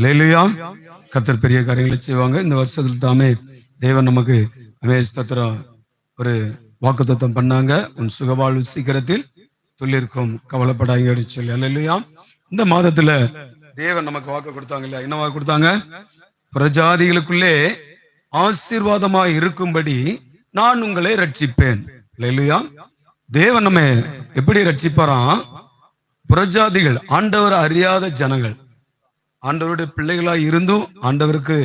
அல்லேலூயா. கர்த்தர் பெரிய காரியங்களை செய்வாங்க. இந்த வருஷத்துல தாமே தேவன் நமக்கு ஒரு வாக்குத்தத்தம் பண்ணாங்க. உன் சுகவாழ்வு சீக்கிரத்தில் துளிர்க்கும், கவலைப்படாங்க சொல்லி. அல்லேலூயா. இந்த மாதத்துல தேவன் நமக்கு வாக்கு கொடுத்தாங்க இல்லையா? என்ன வாக்கு கொடுத்தாங்க? பிரஜாதிகளுக்குள்ளே ஆசீர்வாதமாய் இருக்கும்படி நான் உங்களை ரட்சிப்பேன். அல்லேலூயா. தேவன் நம்ம எப்படி ரட்சிப்பாராம்? புறஜாதிகள், ஆண்டவர் அறியாத ஜனங்கள், ஆண்டவருடைய பிள்ளைகளா இருந்தும் ஆண்டவருக்கு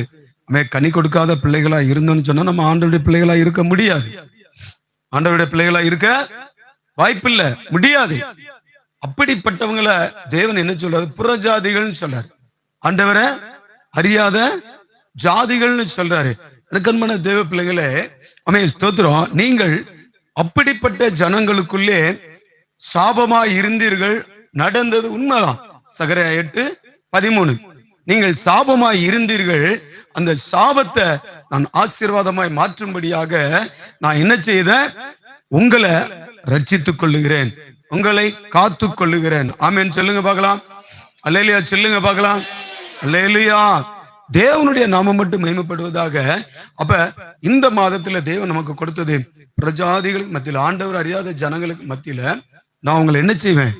கனி கொடுக்காத பிள்ளைகளா இருந்தோம்னு சொன்னா நம்ம ஆண்டவருடைய பிள்ளைகளா இருக்க முடியாது. ஆண்டவருடைய பிள்ளைகளா இருக்க வாய்ப்பில்லை, முடியாது. அப்படிப்பட்டவங்களை தேவன் என்ன சொல்றாரு? புறஜாதிகள்னு சொல்றாரு. ஆண்டவரை அறியாத ஜாதிகள்னு சொல்றாரு. கண்மன தேவ பிள்ளைகளே, ஸ்தோத்திரம். நீங்கள் அப்படிப்பட்ட ஜனங்களுக்குள்ளே சாபமா இருந்தீர்கள். நடந்தது உண்மைதான். சகரியா 8:13. நீங்கள் சாபமாய் இருந்தீர்கள். அந்த சாபத்தை நான் ஆசீர்வாதமாய் மாற்றும்படியாக நான் என்ன செய்த? உங்களை ரட்சித்துக் கொள்ளுகிறேன், உங்களை காத்துக் கொள்ளுகிறேன். ஆமென் சொல்லுங்க பார்க்கலாம். அல்லேலூயா சொல்லுங்க பார்க்கலாம். அல்லேலூயா. தேவனுடைய நாமம் மட்டும் மகிமைப்படுவதாக. அப்ப இந்த மாதத்துல தேவன் நமக்கு கொடுத்தது பிரஜாதிகளுக்கு மத்தியில, ஆண்டவர் அறியாத ஜனங்களுக்கு மத்தியில நான் உங்களை என்ன செய்வேன்?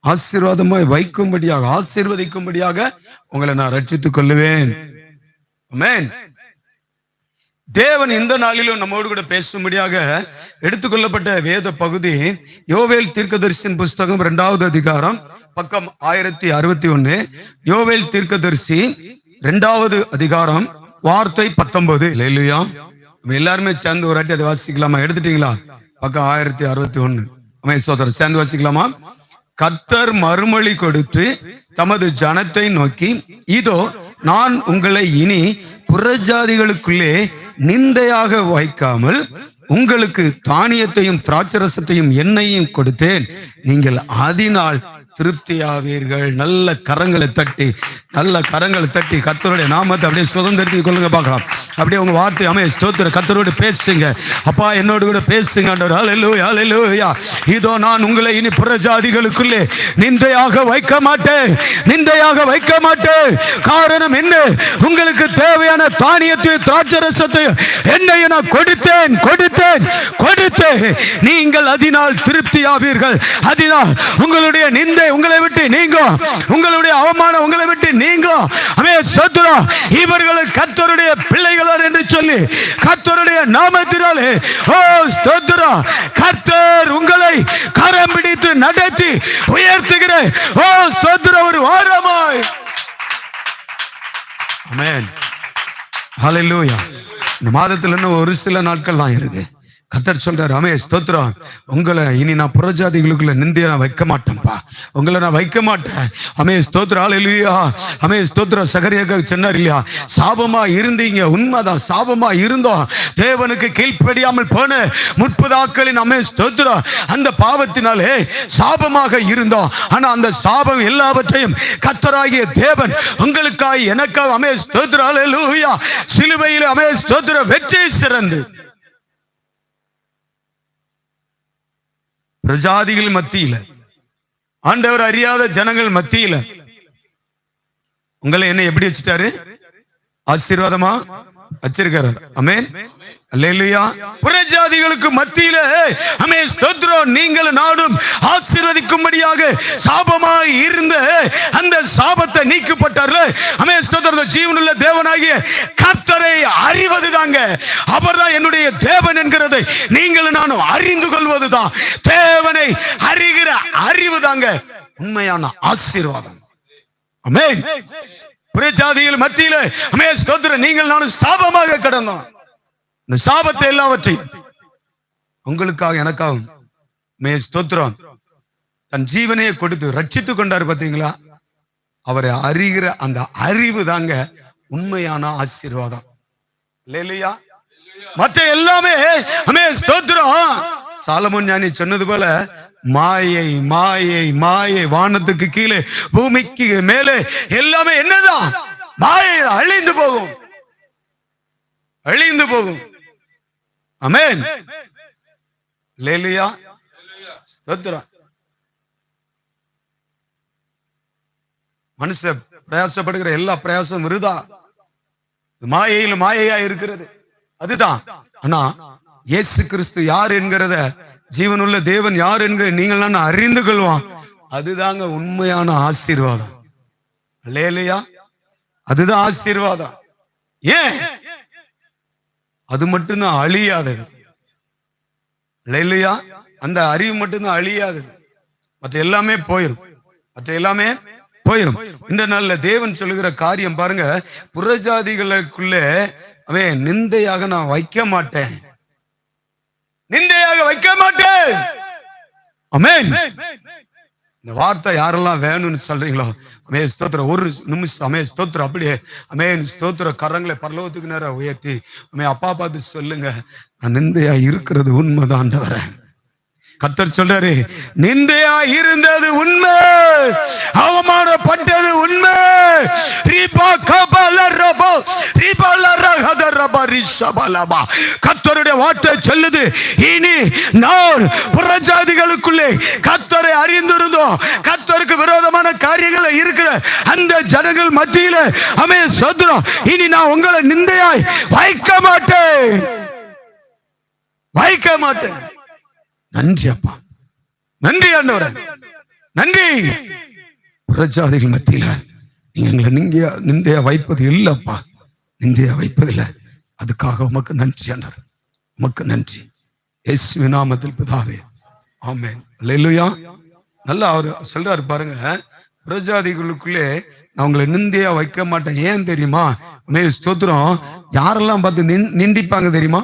ஆசீர்வாதமாய் வைக்கும்படியாக, ஆசீர்வதிக்கும்படியாக உங்களை நான் ரட்சித்துக் கொள்ளுவேன். ஆமென். தேவன் இந்த நாளிலும் நம்மோடு கூட பேசும்படியாக எடுத்துக்கொள்ளப்பட்ட வேத பகுதி யோவேல் தீர்க்கதரிசியின் புஸ்தகம் 2வது அதிகாரம், பக்கம் 1061. யோவேல் தீர்க்கதரிசி 2வது அதிகாரம், வார்த்தை 19. அல்லேலூயா. எல்லாருமே சேர்ந்து ஒரு வாட்டி அதை வாசிக்கலாமா? எடுத்துட்டீங்களா? பக்கம் 1061. சோதரர் சேர்ந்து வாசிக்கலாமா? கர்த்தர் மறுமொழி கொடுத்து தமது ஜனத்தை நோக்கி, இதோ நான் உங்களை இனி புறஜாதிகளுக்குள்ளே நிந்தையாக வைக்காமல் உங்களுக்கு தானியத்தையும் திராட்சரசத்தையும் எண்ணெயையும் கொடுத்தேன், நீங்கள் அதனால் திருப்தியாவீர்கள். நல்ல கரங்களை தட்டி கர்த்தருடைய நாமத்தை அப்படியே சுதந்திரத்தை கொள்ளுங்க பார்க்கலாம். அப்படியே உங்க வார்த்தை ஸ்தோத்திர கர்த்தரோடு பேசுங்க. அப்பா என்னோடு கூட பேசுங்க. அல்லேலூயா, அல்லேலூயா. இதோ நான் உங்களை இனி புறஜாதிகளுக்குள்ளே நிந்தையாக வைக்க மாட்டேன், நிந்தையாக வைக்க மாட்டேன். காரணம் என்ன? உங்களுக்கு தேவையான தானியத்தையும் திராட்சரசத்தையும் எண்ணெயை நான் கொடுத்தேன். நீங்கள் அதனால் திருப்தியாவீர்கள். அதனால் உங்களுடைய நிந்தை உங்களை விட்டு நீங்கும், உங்களுடைய அவமானம் உங்களை விட்டு நீங்கும். இவர்களுக்கு கர்த்தருடைய பிள்ளைகள் என்று சொல்லி கர்த்தருடைய நாமத்தினாலே கர்த்தர் உங்களை கரம் பிடித்து நடத்தி உயர்த்துகிற ஒரு வாரமாய். ஆமென். ஹல்லேலூயா. இந்த மாதத்துல இன்னும் ஒரு சில நாட்கள் தான் இருக்கு. கர்த்தர் சொல்றாரு, ஸ்தோத்திரம், உங்களை இனி நான் புறஜாதிகளுக்குள்ள நிந்தைய நான் வைக்க மாட்டேன்ப்பா, உங்களை நான் வைக்க மாட்டேன். ஸ்தோத்திரம். அல்லேலூயா. ஸ்தோத்திரம். சகரியா சொன்னார் இல்லையா? சாபமா இருந்தீங்க, உண்மைதான். சாபமா இருந்தோம், தேவனுக்கு கீழ்ப்படியாமல் போன முற்பதாக்களின் ஸ்தோத்திரம் அந்த பாவத்தினாலே சாபமாக இருந்தோம். ஆனா அந்த சாபம் எல்லாவற்றையும் கர்த்தராகிய தேவன் உங்களுக்காக எனக்காக ஸ்தோத்திரம். அல்லேலூயா. சிலுவையில் ஸ்தோத்திரம் வெற்றி சிறந்து பிரஜாதிகள் மத்தியில, ஆண்டவர் அறியாத ஜனங்கள் மத்தியில உங்களை என்ன எப்படி வச்சுட்டாரு? ஆசீர்வாதமா வச்சிருக்காரு. ஆமென். அல்லேலூயா. புறஜாதிகளுக்கு மத்தியில ஸ்தோத்திரம் நீங்கள் நாடும் ஆசீர்வதிக்கும்படியாக சாபமாய் இருந்த அந்த சாபத்தை நீக்கப்பட்டார்கள். ஸ்தோத்திரம். ஜீவனுள்ள தேவனாகிய கர்த்தரை அறிவதுதாங்க, அவர்தான் என்னுடைய தேவன் என்கிறதை நீங்கள் நானும் அறிந்து கொள்வதுதான். தேவனை அறிகிற அறிவு தாங்க உண்மையான ஆசீர்வாதம். ஆமென். புறஜாதிகள் மத்தியில ஸ்தோத்திரம் நீங்கள் நானும் சாபமாக கடந்தோம். இந்த சாபத்தை எல்லாவற்றையும் உங்களுக்காக எனக்காக ஸ்தோத்திரம் தன் ஜீவனையே கொடுத்து ரட்சித்துக் கொண்டார். பார்த்தீங்களா? அவரை அறிகிற அந்த அறிவு தாங்க உண்மையான ஆசீர்வாதம். அல்லேலூயா. மற்ற எல்லாமே ஸ்தோத்திரம். சாலமோன் ஞானி சொன்னது போல மாயை மாயை மாயை, வானத்துக்கு கீழே பூமிக்கு மேலே எல்லாமே என்னதான்? மாயை. அழிந்து போகும், அழிந்து போகும். ஆமென். அல்லேலூயா. ஸ்தோத்திரம். மனுஷ பிரயாசப்படுகிற எல்லா பிரயாசம் விருதா, மாயையில மாயையா இருக்கிறது. அதுதான். ஆனா இயேசு கிறிஸ்து யார் என்கிறத, ஜீவனுள்ள தேவன் யார் என்கிற நீங்கள் அறிந்து கொள்வான். அதுதாங்க உண்மையான ஆசீர்வாதம். அல்லேலூயா. அதுதான் ஆசீர்வாதம். ஏன்? அது மட்டும்தான் அழியாதது. அல்லேலூயா. அந்த அறிவு மட்டும்தான் அழியாதது. மற்ற எல்லாமே போயிடும். மற்ற எல்லாமே போயிடும். இந்த நாள்ல தேவன் சொல்லுகிற காரியம் பாருங்க, புறஜாதிகளுக்குள்ளே அவன் நிந்தையாக நான் வைக்க மாட்டேன், நிந்தையாக வைக்க மாட்டேன். ஆமென். இந்த வார்த்தை யாரெல்லாம் வேணும்னு சொல்றீங்களோ, அமே ஸ்தோத்திரம். ஒரு நிமிஷம் அமே ஸ்தோத்திரம். அப்படியே அமேன் ஸ்தோத்திர கரங்களை பரலோகத்துக்கு நேரம் உயர்த்தி அமே அப்பா பார்த்து சொல்லுங்க, நான் நிந்தையா இருக்கிறது உண்மைதான். கர்த்தர் சொல்றாரு, நிந்தையா இருந்தது உண்மை, அவமானப்பட்டது உண்மை. கர்த்தருடைய வார்த்தை சொல்லுது, இனி நான் புறஜாதிகளுக்குள்ளே கர்த்தரை அறிந்திருந்தோம், கர்த்தருக்கு விரோதமான காரியங்கள் இருக்கிற அந்த ஜனங்கள் மத்தியில அமே சோதரம், இனி நான் உங்களை நிந்தையாய் வைக்க மாட்டேன், வைக்க மாட்டேன். நன்றி அப்பா, நன்றி ஆண்டவரே, நன்றி. புறஜாதிகள் மத்தியில நீங்க நிந்தையா வைப்பது இல்லப்பா, நிந்தையா வைப்பதில்லை. அதுக்காக உமக்கு நன்றி ஆண்டவரே, உமக்கு நன்றி. இயேசுவின் நாமத்தில் பிதாவே, ஆமென். அல்லேலூயா. நல்லா அவர் சொல்றாரு பாருங்க, புறஜாதிகளுக்குள்ளே நான் உங்களை நிந்தையா வைக்க மாட்டேன். ஏன் தெரியுமா? ஸ்தோத்திரம். யாரெல்லாம் பார்த்து நிந்திப்பாங்க தெரியுமா?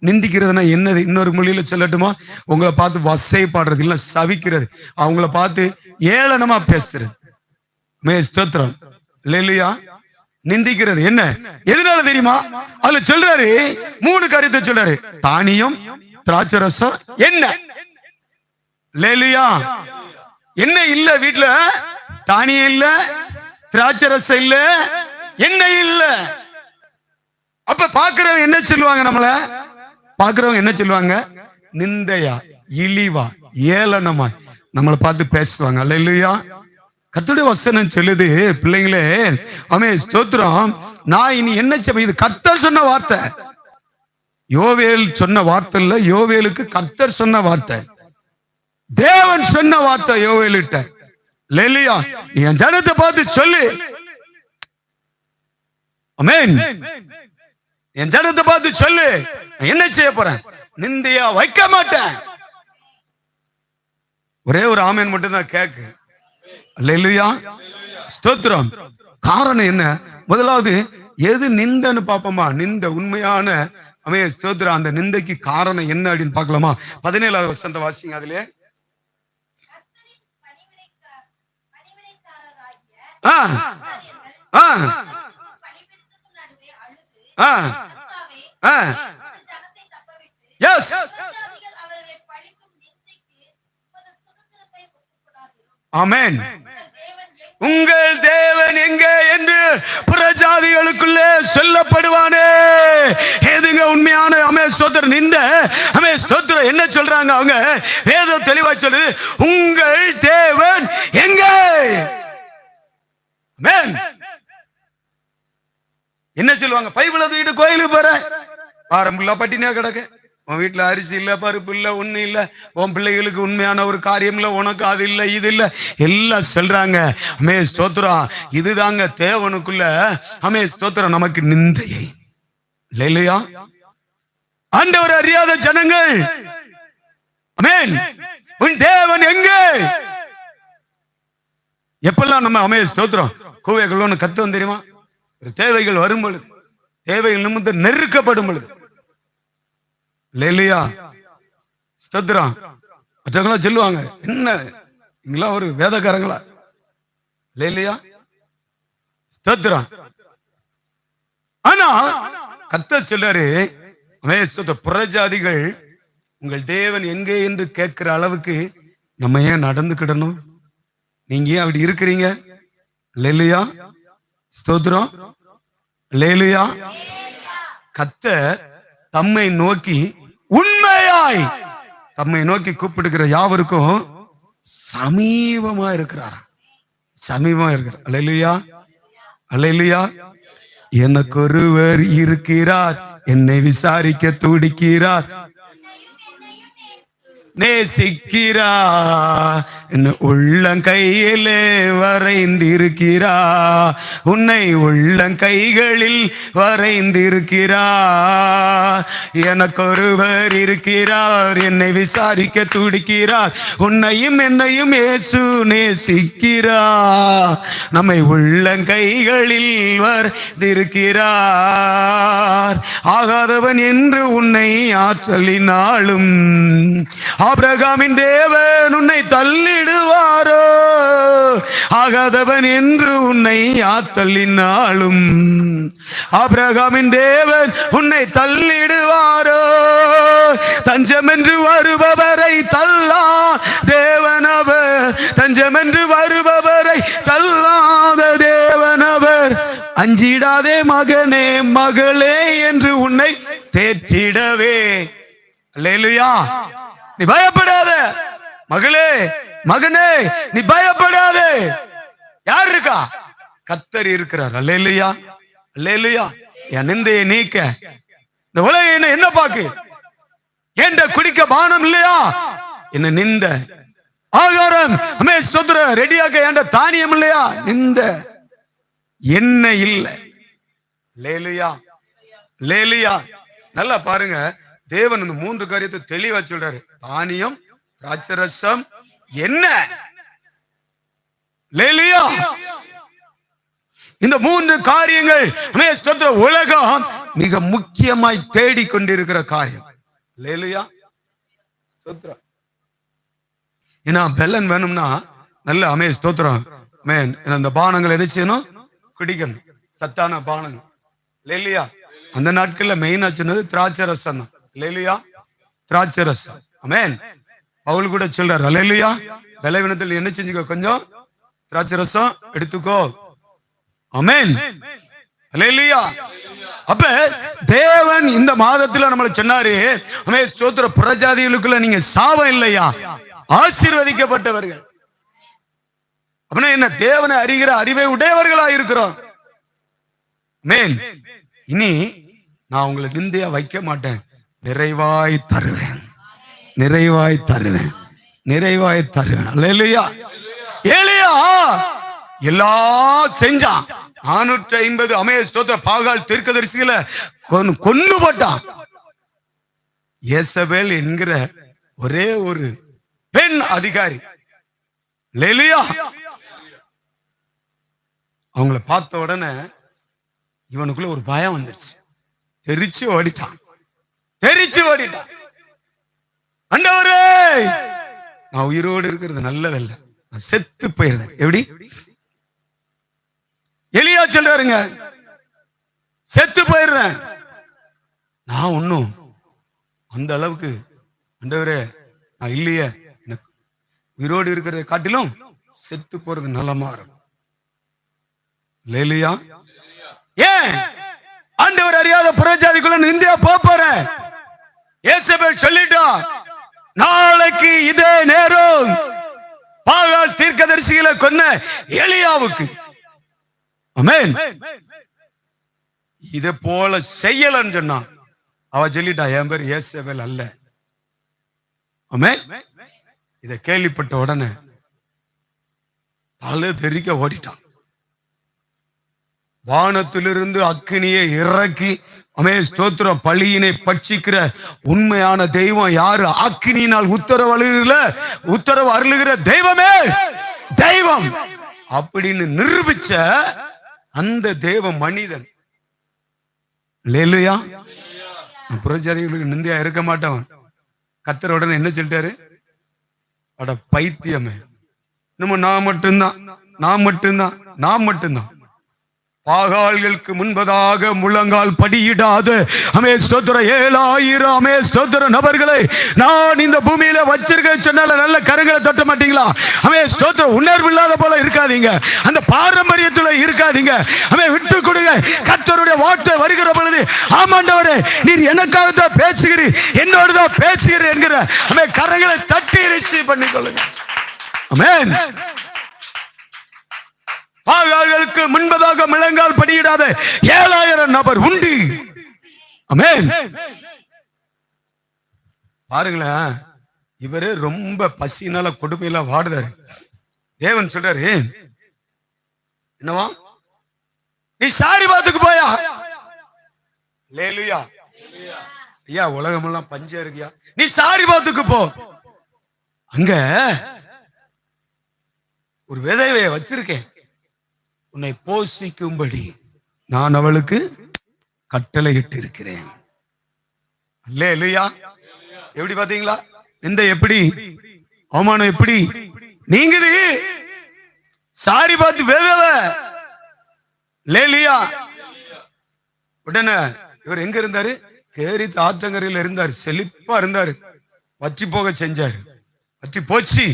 நிந்திக்கிறதுனா என்னது? இன்னொரு மொழியில சொல்லட்டுமா? உங்களை பார்த்து வசை பாடுறது, இல்ல சவிக்கிறது, அவங்கள பார்த்து ஏளனமா பேசுறது. ஸ்தோத்திரம். இல்லையா? நிந்திக்கிறது என்ன? எதனால தெரியுமா? அதுல சொல்றாரு, 3 காரியத்தை சொல்றாரு. தானியம், திராட்சை ரசம், என்ன. லேலியா. என்ன இல்ல வீட்டுல? தானியம் இல்ல, திராட்சை ரசம் இல்ல, என்ன இல்ல. அப்ப பாக்குறவங்க என்ன சொல்லுவாங்க? நம்மள பாக்குறவங்க என்ன சொல்லுவாங்க? நிந்தையா, இழிவா, ஏளனமா நம்மளை பார்த்து பேசுவாங்க. அல்லேலூயா. கர்த்தருடைய வசனம் சொல்லுது, பிள்ளைங்களே ஆமென் ஸ்தோத்திரம். நான் இனி என்ன செய்வேன்? இது கர்த்தர் சொன்ன வார்த்தை, யோவேல் சொன்ன வார்த்தை இல்ல, யோவேலுக்கு கர்த்தர் சொன்ன வார்த்தை, தேவன் சொன்ன வார்த்தை யோவேலிட்ட. அல்லேலூயா. நீ என் ஜனத்தை பார்த்து சொல்லு, ஆமென், என் ஜனத்தை பார்த்து சொல்லு, என்ன செய்ய போறேன்? நிந்தையா வைக்க மாட்டேன். ஒரே ஒரு ஆமென் மட்டும் தான் கேக்கு. அல்லேலூயா. ஸ்தோத்திரம். காரணம் என்ன? முதலாவது எது நிந்தன்னு பாப்போமா? நிந்த உண்மையான ஆமென் ஸ்தோத்திரம். அந்த நிந்தைக்கு காரணம் என்ன அப்படின்னு பார்க்கலாமா? 17வது வசனத்தை வாசிங்க. அதிலே ஆமென். உங்கள் தேவன் எங்கே என்று புறஜாதிகளுக்குள்ளே சொல்லப்படுவானே. ஏதுங்க உண்மையான ஆமென் ஸ்தோத்திரம் நிந்த ஆமென் ஸ்தோத்திரம். என்ன சொல்றாங்க அவங்க? வேதம் தெளிவா சொல்லுது, உங்கள் தேவன் எங்கே. ஆமென். என்ன சொல்லுவாங்க? பைபிள் தூக்கிட்டு கோயிலுக்கு போற, ஆரம்பில்லா பட்டினியா கிடக்க, உன் வீட்டுல அரிசி இல்ல, பருப்பு இல்ல, ஒண்ணு இல்ல, உன் பிள்ளைகளுக்கு உண்மையான ஒரு காரியம் இல்ல, உனக்கு அது இல்ல, இது இல்ல, எல்லாம் சொல்றாங்க. அமே ஸ்தோத்திரம். இதுதாங்க தேவனுக்குள்ள அமே ஸ்தோத்திரம் நமக்கு நிந்தையை. இல்லையா? ஆண்டவர் அறியாத ஜனங்கள், ஆமென், உன் தேவன் எங்கே? எப்பெல்லாம் நம்ம அமே ஸ்தோத்திரம் கூவைகள் ஒண்ணு கத்துவோம் தெரியுமா? தேவைகள் வரும் பொழுது, தேவைகள் நிமித்தம் நெருக்கப்படும் பொழுது. லேலியா ஸ்தோத்திரம். மற்றவங்களா சொல்லுவாங்க, என்ன நீங்களா ஒரு வேதக்காரங்களா? லேலியா ஸ்தோத்திரம். ஆனா கர்த்தர் சொல்றாரு, புறஜாதிகள் உங்கள் தேவன் எங்கே என்று கேட்கிற அளவுக்கு நம்ம ஏன் நடந்துக்கிடணும்? நீங்க ஏன் அப்படி இருக்கிறீங்க? லேலியா ஸ்தோத்திரம். லேலியா. கர்த்தர் தம்மை நோக்கி உண்மையாய் தம்மை நோக்கி கூப்பிடுகிற யாவருக்கும் சமீபமா இருக்கிறார், சமீபமா இருக்கிறார். அல்லேலூயா. அல்லேலூயா. எனக்கு ஒருவர் இருக்கிறார், என்னை விசாரிக்க துடிக்கிறார், நேசிக்கிறா, உள்ளங்கையிலே வரைந்திருக்கிறா, உன்னை உள்ளங்கைகளில் வரைந்திருக்கிறா. எனக்கு ஒருவர் இருக்கிறார், என்னை விசாரிக்க துடிக்கிறார், உன்னையும் என்னையும் இயேசு நேசிக்கிறா, நம்மை உள்ளங்கைகளில் வரைந்திருக்கிறார். ஆகாதவன் என்று உன்னை ஆற்றலினாலும் ஆபிரகாமின் தேவன் உன்னை தள்ளிடுவாரோ, ஆகாதவன் என்று உன்னை ஆத்தள்ளினாலும் ஆபிரகாமின் தேவன் உன்னை தள்ளிடுவாரோ. தஞ்சம் என்று வருபவரை தள்ளா தேவனவர், தஞ்சம் என்று வருபவரை தள்ளாத தேவனவர். அஞ்சிடாதே மகனே மகளே என்று உன்னை தேற்றிடவே. அல்லேலூயா. நீ பயப்படாத மகளே மகனே, நீ பயப்படாத. யார் இருக்கா? கர்த்தர் இருக்கிறார். அல்லேலூயா அல்லேலூயா. என் நிந்தையை நீக்க இந்த உலகம் என்ன பாக்கு, ஏண்ட குடிக்க பானம் இல்லையா, என்ன நிந்த ஆகாரம் ரெடியாக ஏண்ட தானியம் இல்லையா, நிந்த என்ன இல்ல. அல்லேலூயா அல்லேலூயா. நல்லா பாருங்க, தேவன் இந்த 3 காரியத்தை தெளிவா சொல்றாரு. தானியம், திராட்சரசம், என்ன. லேலியா. இந்த 3 காரியங்கள் உலகம் மிக முக்கியமாய் தேடி கொண்டிருக்கிற காரியம். லேலியா. ஏன்னா பெலன் வேணும்னா நல்ல ஸ்தோத்திரம் அந்த பானங்கள் என்ன செய்யணும், குடிக்கணும், சத்தான பானங்கள். லேலியா. அந்த நாட்கள்ல மெயினா சொன்னது திராட்சரசம் தான். அல்லேலூயா. திராட்சரசம். ஆமென். பவுல் கூட சொல்றார், அல்லேலூயா, பலவீனத்தில் என்ன செஞ்சுக்கோ, கொஞ்சம் திராட்சரசம் எடுத்துக்கோ. ஆமென். அல்லேலூயா. அப்ப தேவன் இந்த மாதத்துல நம்மள சொன்னாரு, ஸ்தோத்திர, புறஜாதிகளுக்குள்ள நீங்க சாபம் இல்லையா, ஆசீர்வதிக்கப்பட்டவர்கள். அப்படின்னா என்ன, தேவனை அறிகிற அறிவை உடையவர்களா இருக்கிறோம். ஆமென். இனி நான் உங்களை நிந்தையா வைக்க மாட்டேன், நிறைவாய் தருவேன், நிறைவாய் தருவேன், நிறைவாய் தருவேன். அல்லேலூயா. ஏலியா எல்லாம் செஞ்சான். 450 ஸ்தோத்திர பாகால் தீர்க்கதரிசிகளை கொன்னு போட்டான். யேசபேல் என்கிற ஒரே ஒரு பெண் அதிகாரி, அல்லேலூயா, அவங்கள பார்த்த உடனே இவனுக்குள்ள ஒரு பயம் வந்துருச்சு. தெரிச்சு ஓடிட்டான், தெரிச்சு ஓடிட்டான். ஆண்டவரே, நான் உயிரோடு இருக்கிறது நல்லதல்ல, நான் செத்து போயிருந்தேன். எப்படி எலியா சொல்றாருங்க, செத்து போயிருந்தேன். நான் ஒன்னும் அந்த அளவுக்கு ஆண்டவரே நான் இல்லையே, எனக்கு உயிரோடு இருக்கிறத காட்டிலும் செத்து போறது நலமா இருக்கும். அல்லேலூயா. ஏன் ஆண்டவர் அறியாத புறஜாதிக்குள்ள நிந்தியா போறேன். யேசபேல் சொல்லிட்டா, நாளைக்கு இதே நேரம் பாகால் தீர்க்கதரிசிகளை கொன்ன எலியாவுக்கு, ஆமென், இத போல செய்யலன்னு சொன்னா. அவ சொல்லிட்டா, என் பேர் யேசபேல் அல்ல. ஆமென். இத கேள்விப்பட்ட உடனே தலை தெறிக்க ஓடிட்டான். வானத்திலிருந்து அக்கினியை இறக்கி ஸ்தோத்திரம் பலியினை பட்சிக்கிற உண்மையான தெய்வம் யாரு? அக்கினியினால் உத்தரவு அருளுகிற தெய்வமே தெய்வம் அப்படின்னு நிரூபிச்ச அந்த தேவ மனிதன். அல்லேலூயா. புறஜாதிகளுக்கு நிந்தியா இருக்க மாட்டவன். கர்த்தர் உடனே என்ன சொல்லிட்டாரு? அட பைத்தியமே, நம்ம நான் மட்டும்தான் பாகால்களுக்கு முன்பதாக முழங்கால் படியிடாத 7000 நபர்களை நான் இந்த பூமியில வச்சிருக்க சொன்னால நல்ல கரங்களை தட்ட மாட்டீங்களா? உணர்வு இல்லாத போல இருக்காதீங்க, அந்த பாரம்பரியத்துல இருக்காதீங்க. விட்டு கொடுங்க. கர்த்தருடைய வார்த்தை வருகிற பொழுது, ஆமாண்டவரே நீர் எனக்காகத்தான் பேசுகிறீர், என்னோடுதான் பேசுகிறீர் என்கிற கரங்களை தட்டி ரிசீவ் பண்ணிக்கொள்ளுங்க. ஆமென். அவர்களுக்கு முன்பதாக முழங்கால் படியிடாத 7000 நபர் உண்டு. ஆமென். பாருங்களேன், இவரு ரொம்ப பசினால கொடுமையில வாடுதாரு. தேவன் சொல்றாரு, என்னவா, நீ சாரிபாத்துக்கு போயா. அல்லேலூயா. ஐயா, உலகமெல்லாம் பஞ்சம் இருக்கியா, நீ சாரிபாத்துக்கு போ. அங்க ஒரு விதவையை வச்சிருக்கேன், உன்னை போஷிக்கும்படி நான் அவளுக்கு கட்டளையிட்டு இருக்கிறேன். அல்லேலூயா. எப்படி பாத்தீங்களா, இந்த எப்படி அவமானம் எப்படி நீங்குது. சாரிபாத் விதவை. அல்லேலூயா. உடனே இவர் எங்க இருந்தாரு, கேரித் ஆற்றங்கரையில் இருந்தாரு, செழிப்பா இருந்தாரு. வற்றி போக செஞ்சாரு, வற்றி போச்சு.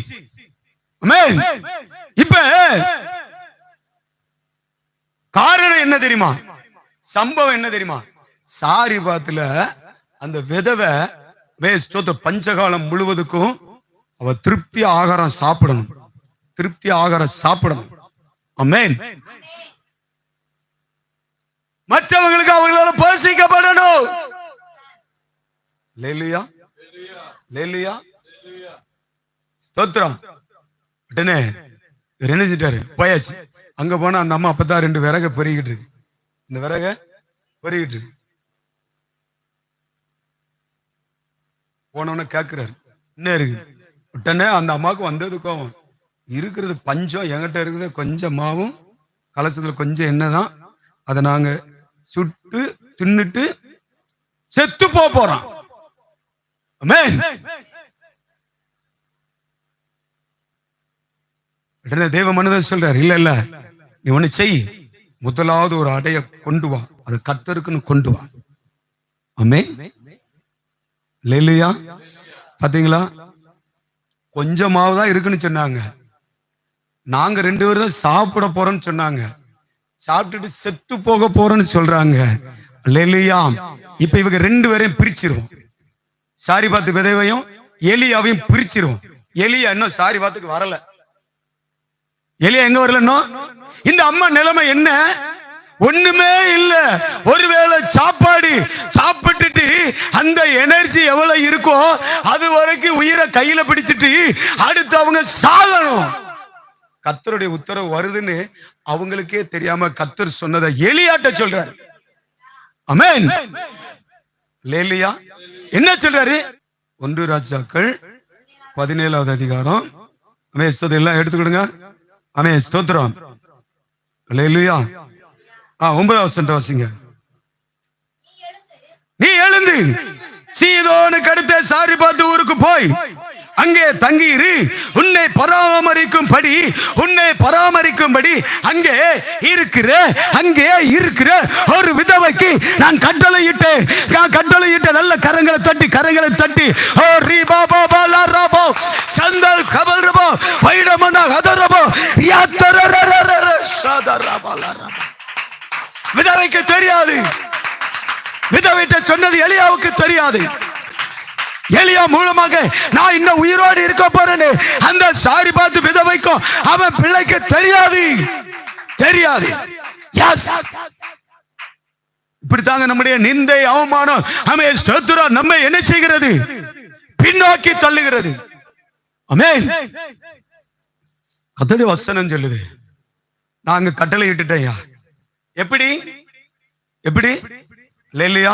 இப்ப காரணம் என்ன தெரியுமா, சம்பவம் என்ன தெரியுமா, சாரிபாத்துல அந்த விதவை பஞ்சகாலம் முழுவதுக்கும் அவ திருப்தி ஆகாரம் சாப்பிடணும், திருப்தி ஆகாரம் சாப்பிடணும். ஆமென். மற்றவங்களுக்கு அவங்களால போஷிக்கப்படணும். அல்லேலூயா, அல்லேலூயா, ஸ்தோத்திரம். உடனே என்ன செஞ்சிட்டாரு, போயாச்சு. அங்க போனா அந்த அம்மா அப்பதான் 2 விறக பொறிக்கிட்டு இருக்கு, இந்த விறக பொறிக்கிட்டு இருக்கு. போனவன கேட்கிறாரு, என்ன இருக்கு. உடனே அந்த அம்மாவுக்கு வந்தது கோவம். இருக்கிறது பஞ்சம், என்கிட்ட இருக்குது கொஞ்சம் மாவும் கலசத்துல கொஞ்சம் எண்ணெய்தான், அதை நாங்க சுட்டு தின்னுட்டு செத்து போறோம். தேவ மனிதன் சொல்றாரு, இல்ல இல்ல, நீ ஒண்ணு செய், முதலாவது ஒரு அடைய கொண்டு வா, அது கர்த்தருக்குன்னு கொண்டு வா. ஆமென். அல்லேலூயா. பாத்தீங்களா, கொஞ்சமாவதான் இருக்குன்னு சொன்னாங்க. நாங்க 2 பேரும் தான் சாப்பிட போறோம்னு சொன்னாங்க, சாப்பிட்டுட்டு செத்து போக போறோம்னு சொல்றாங்க. அல்லேலூயா. இப்ப இவங்க 2 பேரையும் பிரிச்சிருவோம், சாரிபாத் விதவையும் எலியாவையும் பிரிச்சிருவோம். எலியா இன்னும் சாரிபாத்துக்கு வரல, எலியா எங்க வரலன்னோ. இந்த அம்மா நிலைமை என்ன, ஒண்ணுமே இல்ல. ஒருவேளை சாப்பாடு சாப்பிட்டுட்டு அந்த எனர்ஜி எவ்வளவு இருக்கோ அது வரைக்கும் உயிரை கையில பிடிச்சிட்டு அடுத்து அவங்க சாகணும். கர்த்தருடைய உத்தரவு வருதுன்னு அவங்களுக்கே தெரியாம கர்த்தர் சொன்னதை எலியாட்ட சொல்றாரு. ஆமென். அல்லேலூயா. என்ன சொல்றாரு, 1 ராஜாக்கள் 17வது அதிகாரம். எல்லாம் எடுத்துக்கிடுங்க. ஆமென், ஸ்தோத்திரம். அல்லேலூயா. 9வது வசனத்தை வாசிங்க. நீ எழுந்து சீதோனுக்கு அடுத்த சாரிபாத் ஊருக்கு போய் அங்கே தங்கியிரு, உன்னை பராமரிக்கும்படி அங்கே இருக்கிற ஒரு விதவைக்கு நான் கட்டளையிட்ட நல்ல கரங்களை தட்டி ஓ ரீபா பாபா லா ரபோ சந்தல் கபல் ரபோ வைடமனா ஹதரபோ யாத்தரரரர ஷதரபா லா ரபோ. விதவைக்கு தெரியாது, விதவைட்ட சொன்னது எலியாவுக்கு தெரியாது. எலியா மூலமாக நான் இன்னும் உயிரோடு இருக்க போறேன்னு அந்த சாரிபாத் விதவைக்கும் அவன் பிள்ளைக்கு தெரியாது. இப்படித்தாங்க நம்முடைய நிந்தை அவமானம் நம்மை என்ன செய்கிறது, பின்னோக்கி தள்ளுகிறது. ஆமென். கர்த்தருடைய வசனம் சொல்லுது, நாங்க கட்டளை இட்டுட்டேன். எப்படி இல்லையா,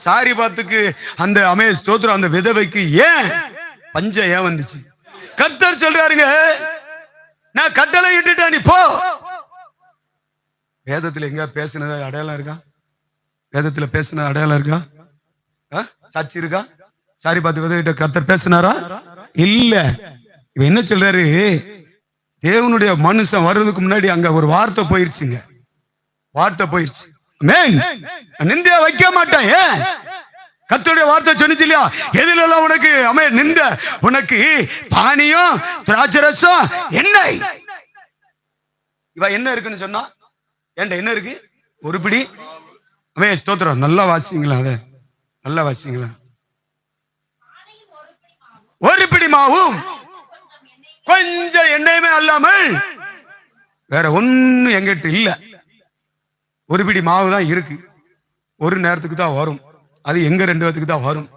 சாரிபாத்துக்கு அந்த ஸ்தோத்திரம் அந்த விதவைக்கு ஏன் பஞ்சம் ஏன் வந்துச்சு? கர்த்தர் சொல்றாருங்க, நான் கட்டளை இட்டுட்டேன், நீ போ. வேதத்துல எங்க பேசினது அடையாளம் இருக்கா? வேதத்துல பேசின அடையாளம் இருக்கா? சாட்சி இருக்கா? சாரிபாத்து விதவிட்ட கர்த்தர் பேசினாரா? இல்ல. இவன் என்ன சொல்றாரு, தேவனுடைய மனுஷன் வர்றதுக்கு முன்னாடி அங்க ஒரு வார்த்தை போயிருச்சுங்க, வார்த்தை போயிருச்சு. நிந்தைய வைக்க மாட்டேன். கர்த்தருடைய வார்த்தை சொன்னிச்சு இல்லையா, எதிலெல்லாம் உனக்கு நிந்த, உனக்கு பானியும் திராட்சரசம் எண்ணெய். இவ என்ன இருக்குன்னு சொன்னா, ஏன்டா என்ன இருக்கு, ஒரு பிடி ஸ்தோத்திரம். நல்லா வாசிங்களா, அத நல்லா வாசிங்களா. ஒரு பிடி மாவும் கொஞ்சம் எண்ணெயுமே அல்லாமல் வேற ஒண்ணு எங்கிட்ட இல்ல. ஒரு பிடி மாவு தான் இருக்கு, ஒரு நேரத்துக்கு தான் வரும், அது எங்க 2 பேத்துக்கு தான் வரும்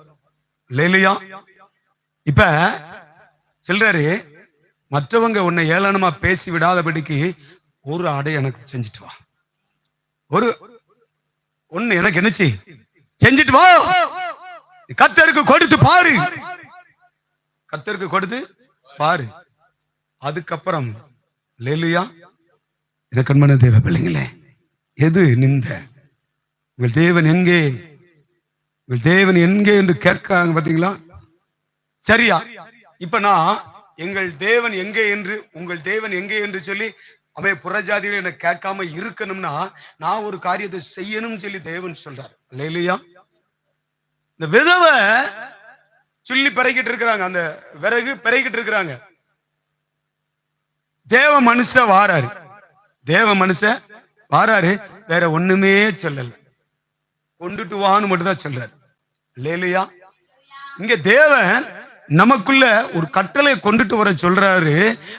இல்லையா? இப்ப சொல்றாரு, மற்றவங்க உன்னை ஏளனமா பேசி விடாதபடிக்கு ஒரு ஆடை எனக்கு செஞ்சுட்டு வா, ஒரு ஒண்ணு எனக்கு என்னச்சு செஞ்சுட்டு வா, கர்த்தருக்கு கொடுத்து பாரு, கர்த்தருக்கு கொடுத்து பாரு. அதுக்கப்புறம் அல்லேலூயா. எனக்கு அன்பான தேவ பிள்ளைங்களே, எது நிந்த? உங்கள் தேவன் எங்கே, உங்கள் தேவன் எங்கே என்று கேட்காங்க பாத்தீங்களா? சரியா? இப்ப நான் எங்கள் தேவன் எங்கே என்று, உங்கள் தேவன் எங்கே என்று சொல்லி அவன் புறஜாதிகள் என்ன கேட்காம இருக்கணும்னா நான் ஒரு காரியத்தை செய்யணும்னு சொல்லி தேவன் சொல்றாரு அல்லேலூயா. இந்த விதவை சொல்லி பிறகிட்டு இருக்கிறாங்க, அந்த விறகு பிறகிட்டு இருக்கிறாங்க. தேவ மனுஷ வாராரு, தேவ மனுஷ வாராரு, வேற ஒண்ணுமே சொல்லல, கொண்டுட்டு வான்னு மட்டும் தான் சொல்றாரு அல்லேலூயா. இங்க தேவன் நமக்குள்ள ஒரு கட்டளை கொண்டுட்டு வர சொல்றாரு.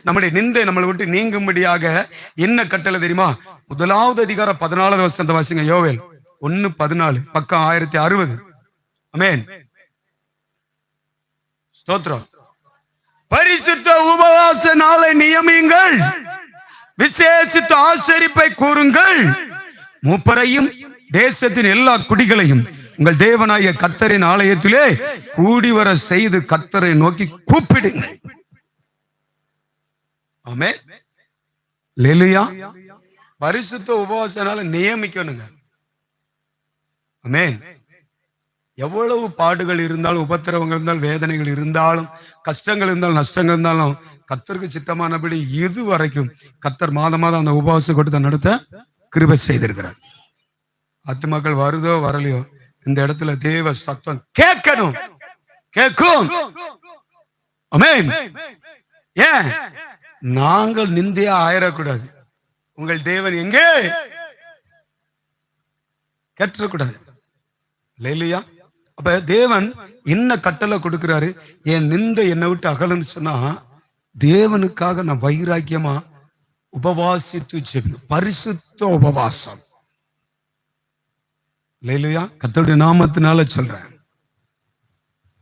நம்முடைய நிந்தை நம்மளை விட்டு நீங்கும்படியாக. என்ன கட்டளை தெரியுமா? 1வது அதிகாரம் 14வது வசனத்தை வாசிங்க. யோவேல் 1:14, பக்கம் 1060. ஆமென், ஸ்தோத்திரம். பரிசுத்த உபவாச நாளை நியமியுங்கள், விசேஷித்த ஆசரிப்பை கூறுங்கள், மூப்பரையும் தேசத்தின் எல்லா குடிகளையும் உங்கள் தேவனாகிய கர்த்தரின் ஆலயத்திலே கூடி வர செய்து கர்த்தரை நோக்கி கூப்பிடுங்கள். ஆமென், அல்லேலூயா. பரிசுத்த உபவாச நாளை நியமிக்கணுங்க. ஆமென். எவ்வளவு பாடுகள் இருந்தாலும், உபத்திரவங்கள் இருந்தாலும், வேதனைகள் இருந்தாலும், கஷ்டங்கள் இருந்தாலும், நஷ்டங்கள் இருந்தாலும், கர்த்தருக்கு சித்தமானபடி இது வரைக்கும் கர்த்தர் மாதம் மாதம் அந்த உபவாச கூட்டத்தை நடத்த கிருபை செய்திருக்கிறார். ஆத்துமாக்கள் வருதோ வரலையோ, இந்த இடத்துல தேவ சத்தம் கேட்கணும், கேட்கும். ஆமென். ஏன் நாங்கள் நிந்தையா ஆயிடக்கூடாது? உங்கள் தேவன் எங்கே கேட்டக்கூடாது இல்லையா? அப்ப தேவன் என்ன கட்டளை கொடுக்கிறாரு? என் நிந்தை என்னை விட்டு அகலன்னு சொன்னா தேவனுக்காக நான் வைராக்கியமா உபவாசித்து ஜெபிக்கணும். பரிசுத்த உபவாசம் இல்லையா? கர்த்தருடைய நாமத்தினால சொல்றேன்.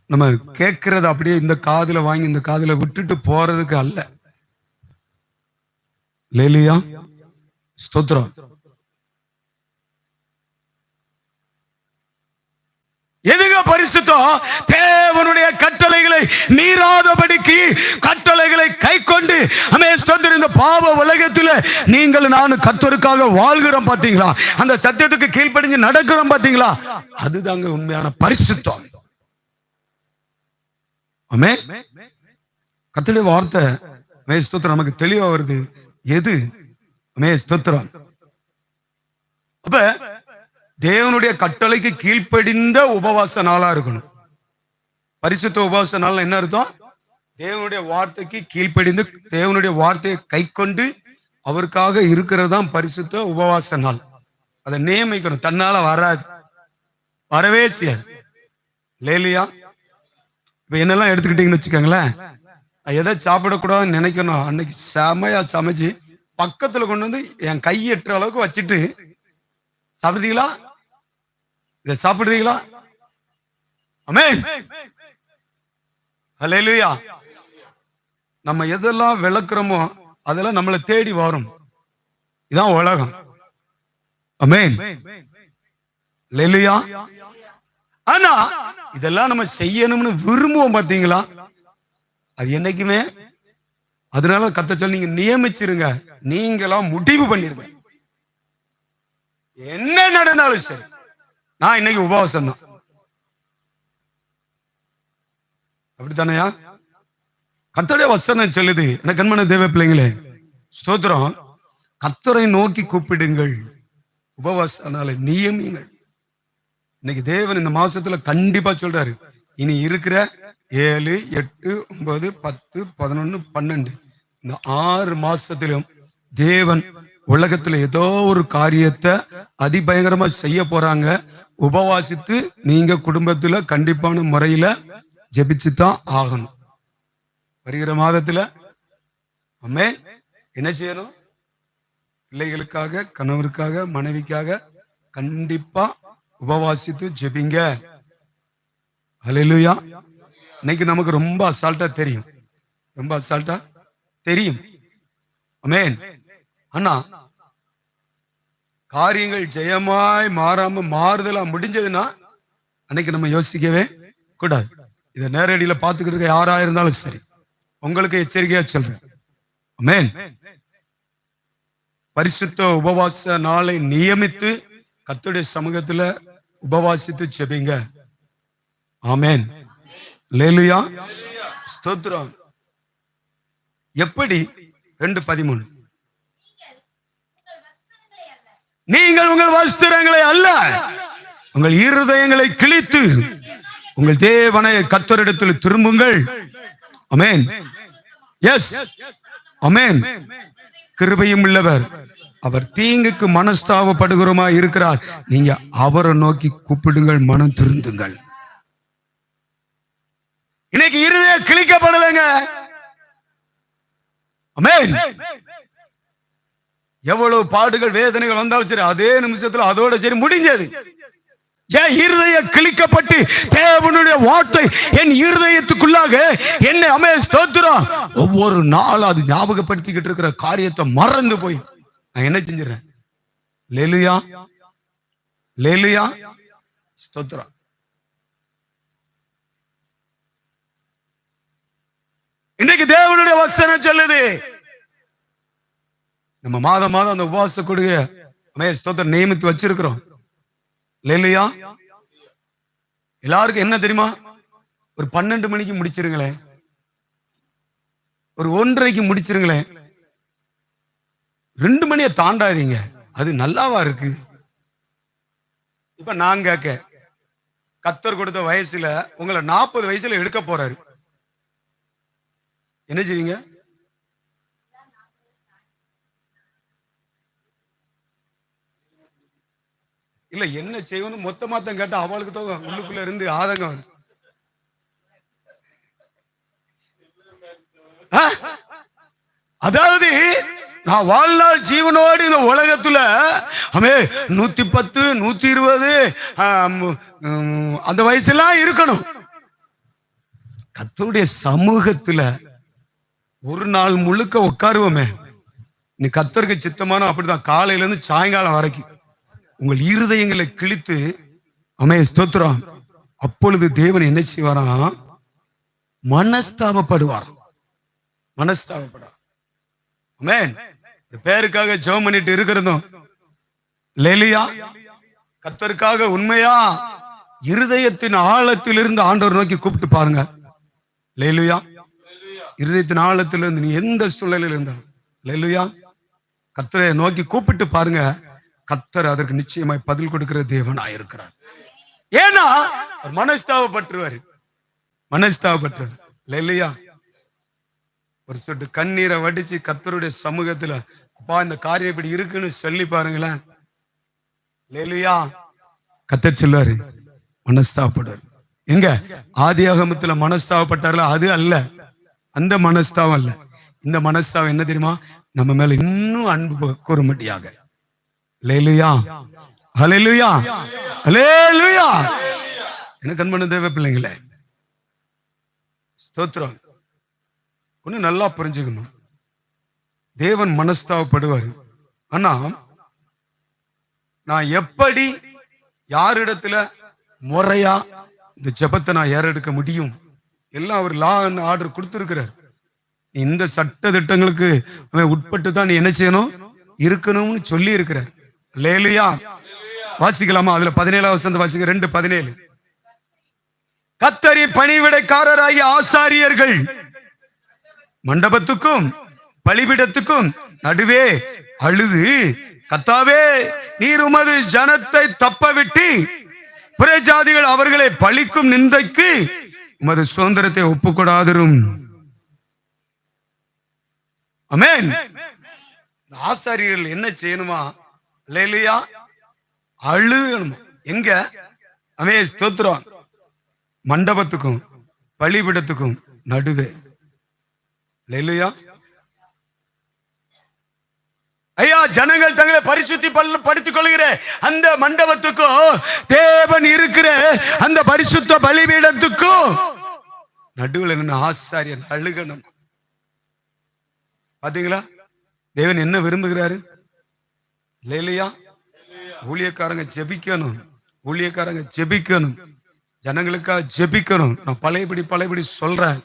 நம்ம கேட்கறது அப்படியே இந்த காதுல வாங்கி இந்த காதுல விட்டுட்டு போறதுக்கு அல்ல இல்லையா? ஸ்தோத்திரம். எதுங்க பரிசுத்தம்? தேவனுடைய கட்டளைகளை மீறாதபடிக்கு கட்டளைகளை கை கொண்டு இந்த பாவ உலகத்துல நீங்கள் நானும் கர்த்தருக்காக வாழ்கிறோம் பாத்தீங்களா? அந்த சத்தியத்துக்கு கீழ்ப்படிஞ்சு நடக்கிறோம் பாத்தீங்களா? அதுதாங்க உண்மையான பரிசுத்தம். ஆமென். கர்த்தருடைய வார்த்தை ஸ்தோத்திரம் நமக்கு தெளிவா வருது. எது ஸ்தோத்திரம்? அப்ப தேவனுடைய கட்டளைக்கு கீழ்ப்படிந்த உபவாச நாளா இருக்கணும். பரிசுத்த உபவாச நாள் என்ன அர்த்தம்? தேவனுடைய வார்த்தைக்கு கீழ்ப்படிந்து தேவனுடைய வார்த்தையை கை கொண்டு அவருக்காக இருக்கிறதான் பரிசுத்த உபவாச நாள். அதை நியமிக்கணும். தன்னால வராது, வரவே செய்யாது இல்லையா? இப்ப என்னெல்லாம் எடுத்துக்கிட்டீங்கன்னு வச்சுக்கோங்களேன், எதை சாப்பிடக்கூடாதுன்னு நினைக்கணும், அன்னைக்கு செமையா சமைச்சு பக்கத்துல கொண்டு வந்து என் கை எட்டுற அளவுக்கு வச்சுட்டு சாப்பிடுறீங்களா, இதை சாப்பிடுறீங்களா? ஆமென், அல்லேலூயா. நம்ம எதெல்லாம் விளக்குறோமோ அதெல்லாம் நம்மளை தேடி வரும். இதான் உலகம். ஆமென், அல்லேலூயா. ஆனா இதெல்லாம் நம்ம செய்யணும்னு விரும்புவோம் பாத்தீங்களா? அது என்னைக்குமே. அதனால கர்த்தர் சொல்லி நீங்க நியமிச்சிருங்க, நீங்களா முடிவு பண்ணிருங்க. என்ன நடந்தாலும் சரி, நான் இன்னைக்கு உபவாசம் தான். அப்படித்தானையா? கர்த்தருடைய வசனம் சொல்லுது. எனக்கு அன்பான தேவ பிள்ளைங்களே, ஸ்தோத்திரம். கர்த்தரை நோக்கி கூப்பிடுங்கள், உபவாச நாளை நியமியுங்கள். இன்னைக்கு தேவன் இந்த மாசத்துல கண்டிப்பா சொல்றாரு, இனி இருக்கிற 7, 8, 9, 10, 11, 12 இந்த 6 மாசத்திலும் தேவன் உலகத்துல ஏதோ ஒரு காரியத்தை அதிபயங்கரமா செய்ய போறாங்க. உபவாசித்து நீங்க குடும்பத்துல கண்டிப்பான முறையில ஜெபிச்சுதான் ஆகணும். வருகிற மாதத்துல என்ன செய்யணும்? பிள்ளைகளுக்காக, கணவருக்காக, மனைவிக்காக கண்டிப்பா உபவாசித்து ஜெபிங்க. ஹல்லேலூயா. இன்னைக்கு நமக்கு ரொம்ப அசால்ட்டா தெரியும், ரொம்ப அசால்ட்டா தெரியும். ஆமென். ஆனா காரியங்கள் ஜெயமாய் மாறாம மாறுதலா முடிஞ்சதுன்னா அன்னைக்கு நம்ம யோசிக்கவே கூடாது. இதை நேரடியில பார்த்துக்கிட்டு இருக்க யாரா இருந்தாலும் சரி, உங்களுக்கு எச்சரிக்கையா சொல்றேன். ஆமென். பரிசுத்த உபவாச நாளை நியமித்து கர்த்தருடைய சமூகத்துல உபவாசித்து ஜெபிங்க. ஆமென். அல்லேலூயா. ஸ்தோத்திரம். எப்படி? 2:13 நீங்கள் உங்கள் வஸ்திரங்களை அல்ல உங்கள் இருதயங்களை கிழித்து உங்கள் தேவனை கர்த்தரிடத்தில் திரும்புங்கள். ஆமென். எஸ், ஆமென். கிருபையும் உள்ளவர், அவர் தீங்குக்கு மனஸ்தாபப்படுகிறோமா இருக்கிறார். நீங்க அவரை நோக்கி கூப்பிடுங்கள், மனம் திருந்துங்கள். இன்னைக்கு இருதயம் கிழிக்கப்படலைங்க. ஆமென். எவ்வளவு பாடுகள் வேதனைகள் வந்தாலும் சரி, அதே நிமிஷத்துல அதோட சரி முடிஞ்சது. என் இருதயம் கிழிக்கப்பட்டு தேவனுடைய வார்த்தை என் இருதயத்துக்குள்ளாக என்னை ஸ்தோத்திரம் ஒவ்வொரு நாளும் அது ஞாபகப்படுத்திக்கிட்டு இருக்கிற காரியத்தை மறந்து போய் நான் என்ன செஞ்சிடறேன்? அல்லேலூயா, அல்லேலூயா, ஸ்தோத்திரம். இன்னைக்கு தேவனுடைய வசனம் சொல்லுது, நம்ம மாதம் அந்த உபவாச கொடுங்க ஸ்தோத்திரம் நியமித்து வச்சிருக்கிறோம். இல்லையா? எல்லாருக்கும் என்ன தெரியுமா? ஒரு 12 மணிக்கு முடிச்சிருங்களேன், ஒரு 1:30க்கு முடிச்சிருங்களேன். 2 மணியை தாண்டாதீங்க. அது நல்லாவா இருக்கு? இப்ப நான் கேட்க, கர்த்தர் கொடுத்த வயசுல உங்களை 40 வயசுல எடுக்க போறாரு, என்ன செய்வீங்க? இல்ல என்ன செய்யணும் மொத்தமா தான் கேட்டா அவளுக்கு தான் உள்ளுக்குள்ள இருந்து ஆதங்கம் வரும். அதாவது நான் வாழ்நாள் ஜீவனோடு இந்த உலகத்துல 110 120 அந்த வயசுலாம் இருக்கணும். கர்த்தருடைய சமூகத்துல ஒரு நாள் முழுக்க உட்காருவோமே. நீ கர்த்தருக்கு சித்தமான அப்படிதான் காலையில இருந்து சாயங்காலம் வரைக்கும் உங்கள் இருதயங்களை கிழித்து ஸ்தோத்திரம். அப்பொழுது தேவன் என்ன செய்வாராம்? மனஸ்தாபப்படுவார், மனஸ்தாபப்படுவார். ஆமென். பேருக்காக ஜெபம் பண்ணிட்டு இருக்கிறதும் லேலியா கர்த்தருக்காக உண்மையா இருதயத்தின் ஆழத்திலிருந்து ஆண்டவர் நோக்கி கூப்பிட்டு பாருங்க. லேலுயா, இருதயத்தின் ஆழத்திலிருந்து நீ எந்த சூழலில் இருந்தாலும் லேலுயா கர்த்தரை நோக்கி கூப்பிட்டு பாருங்க. கர்த்தர் அதற்கு நிச்சயமாய் பதில் கொடுக்கிற தேவனாய் இருக்கிறார். ஏன்னா மனஸ்தாபப்பட்டுருவாரு, மனஸ்தாபப்பட்டுருவாரு. லேலுயா ஒரு சொட்டு கண்ணீரை வடிச்சு கர்த்தருடைய சமூகத்துல அப்பா இந்த காரியம் இப்படி இருக்குன்னு சொல்லி பாருங்களேன். லேலுயா கர்த்தர் சொல்லுவாரு, மனஸ்தாபப்படுவார். எங்க ஆதியாகமத்துல மனஸ்தாபப்பட்டார்ல, அது அல்ல, அந்த மனஸ்தாபம் அல்ல. இந்த மனஸ்தாபம் என்ன தெரியுமா? நம்ம மேல இன்னும் அன்பு கூறும்படியாக. அல்லேலூயா, அல்லேலூயா, அல்லேலூயா. எனக்கு அன்பான தேவ பிள்ளைங்களே, ஸ்தோத்திரம். ஒண்ணு நல்லா புரிஞ்சுக்கணும், தேவன் மனஸ்தாபப்படுவார். ஆனா நான் எப்படி யாரிடத்துல முறையா இந்த ஜெபத்தை நான் ஏறெடுக்க முடியும்? எல்லாம் அவர் லா அண்ட் ஆர்டர் கொடுத்திருக்கிறார். இந்த சட்ட திட்டங்களுக்கு உட்பட்டு தான் நீ என்ன செய்யணும், இருக்கணும்னு சொல்லி இருக்கிறார். அல்லேலூயா. வாசிக்கலாமா? அதுல 17வது வசனத்தை வாசிங்க. 2:17. கர்த்தரின் பணிவிடைக்காரராகிய ஆசாரியர்கள் மண்டபத்துக்கும் பலிபீடத்துக்கும் நடுவே அழுது, கர்த்தாவே நீர் உமது ஜனத்தை தப்பவிட்டு புறஜாதிகள் அவர்களை பழிக்கும் நிந்தைக்கு உமது சுதந்திரத்தை ஒப்புக்கொடாதிரும். ஆமென். ஆசாரியர்கள் என்ன செய்யணுமா? அல்லேலூயா, அழுகணுமா. எங்க? ஸ்தோத்திரம். மண்டபத்துக்கும் பலிபீடத்துக்கும் நடுவே. அல்லேலூயா. ஐயா, ஜனங்கள் தங்களை பரிசுத்தி படுத்திக் கொள்கிற அந்த மண்டபத்துக்கும் தேவன் இருக்கிற அந்த பரிசுத்த பலிபீடத்துக்கும் நடுவில் நின்று ஆசாரியன் அழுகணும். பாத்தீங்களா தேவன் என்ன விரும்புகிறாரு? இல்லையா? ஊழியக்காரங்க ஜெபிக்கணும், ஊழியக்காரங்க ஜெபிக்கணும், ஜனங்களுக்காக ஜெபிக்கணும். நான் பழையபடி சொல்றேன்.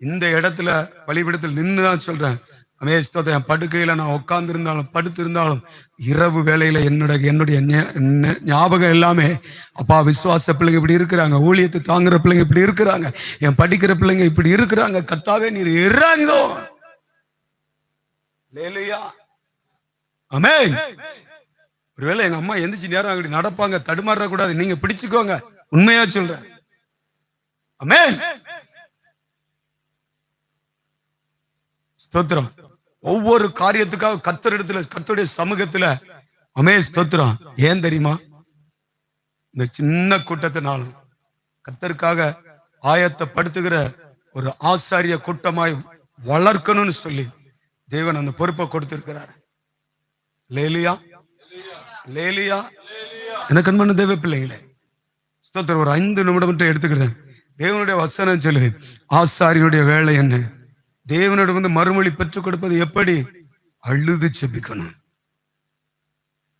இந்த இடத்துல பலிபீடத்தில் நின்றுதான் சொல்றேன். என் படுக்கையில நான் உட்கார்ந்து இருந்தாலும் படுத்து இருந்தாலும் இரவு வேளையில என்னுடைய ஞாபகம் எல்லாமே, அப்பா விசுவாச பிள்ளைங்க இப்படி இருக்கிறாங்க, ஊழியத்தை தாங்குற பிள்ளைங்க இப்படி இருக்கிறாங்க, என் படிக்கிற பிள்ளைங்க இப்படி இருக்கிறாங்க, கர்த்தாவே நீர் இறங்கோ. ஆமென். ஒருவேளை எங்க அம்மா எந்திரிச்சு நேரம் அப்படி நடப்பாங்க, தடுமாற கூடாது, நீங்க பிடிச்சுக்கோங்க, உண்மையா சொல்றேன். ஆமென். ஸ்தோத்திரம். ஒவ்வொரு காரியத்துக்காக கர்த்தரிடத்துல, கர்த்தருடைய சமூகத்துல ஸ்தோத்திரம். ஏன் தெரியுமா? இந்த சின்ன கூட்டத்தினால் கர்த்தருக்காக ஆயத்தப்படுத்துகிற ஒரு ஆசாரிய கூட்டமாய் வளர்க்கணும்னு சொல்லி தேவன் அந்த பொறுப்பை கொடுத்திருக்கிறார். லேலியா லேலியா எனக்கு அன்பான தேவ பிள்ளைங்களே, ஸ்தோத்திரம். ஒரு 5 நிமிடம் மட்டும் எடுத்துக்கிட்டேன். தேவனுடைய வசனம் சொல்லுது, ஆசாரியனுடைய வேலை என்ன? தேவனோட மறுமொழி பெற்றுக் கொடுப்பது எப்படி? அழுது ஜெபிக்கணும்.